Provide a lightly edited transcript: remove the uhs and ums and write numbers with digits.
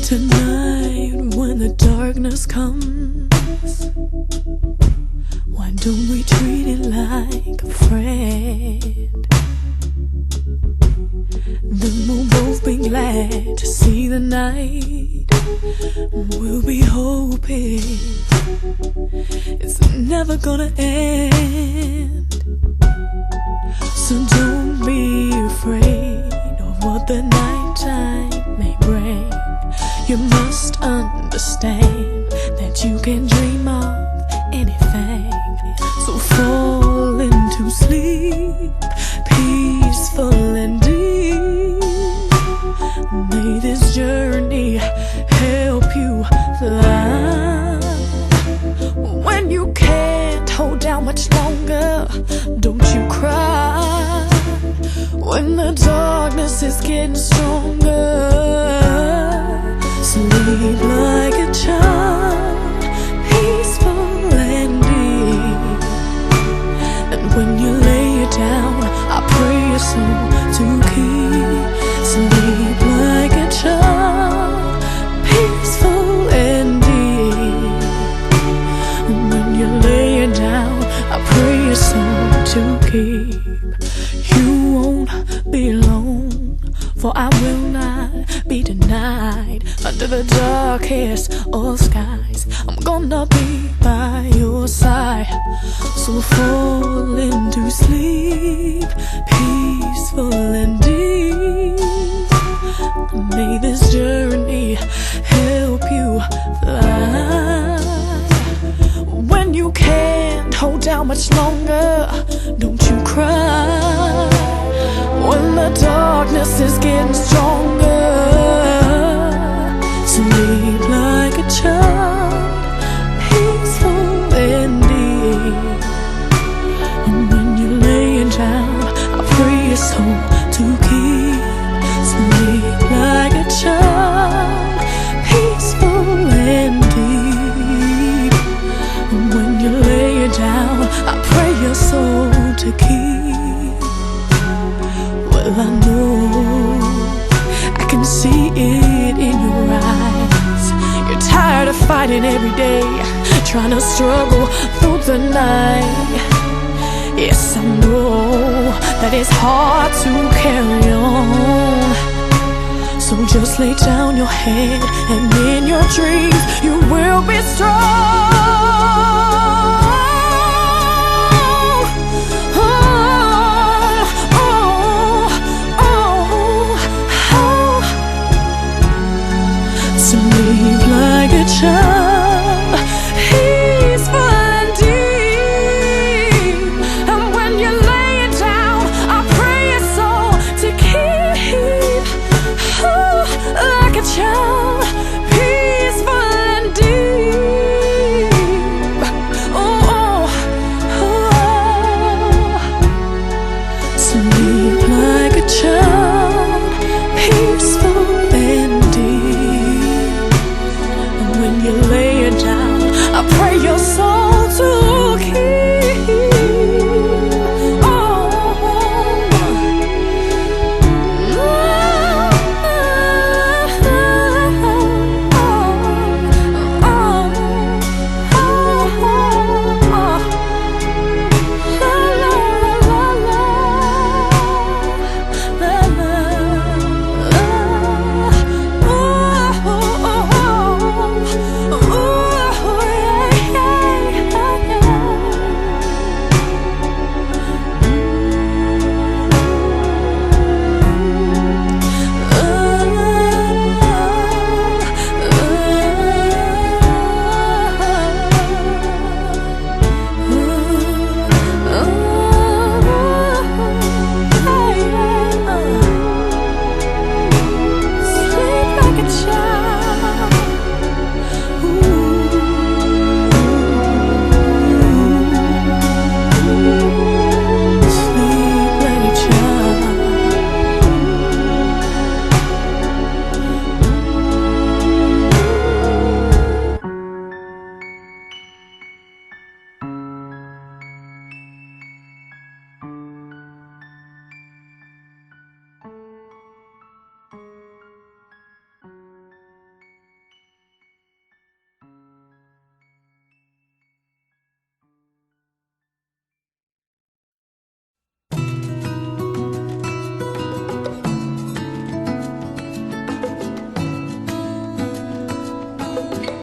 Tonight, when the darkness comes, why don't we treat it like a friend? Then we'll both be glad to see the night. We'll be hoping it's never gonna end. So don't be afraid of what the nighttime may bring. You must understand that you can dream of anything. So fall into sleep, peaceful and deep. May this journey help you fly. When you can't hold down much longer, don't you cry. When the darkness is getting stronger, sleep like a child, peaceful and deep. And when you lay it down, I pray your soul to keep. Sleep like a child, peaceful and deep. And when you lay it down, I pray your soul to keep. You won't be alone, for I will not be denied. Under the darkest of skies, I'm gonna be by your side. So fall into sleep, peaceful and deep. May this journey help you fly. When you can't hold down much longer, don't you cry. When the darkness is getting stronger, sleep like a child, peaceful and deep. And when you lay it down, I pray your soul to keep. Sleep like a child, peaceful and deep. And when you lay it down, I pray your soul to keep. Well, I know I can see it in your eyes. You're tired of fighting every day, trying to struggle through the night. Yes, I know that it's hard to carry on. So just lay down your head, and in your dreams you will be strong. Sleep like a child,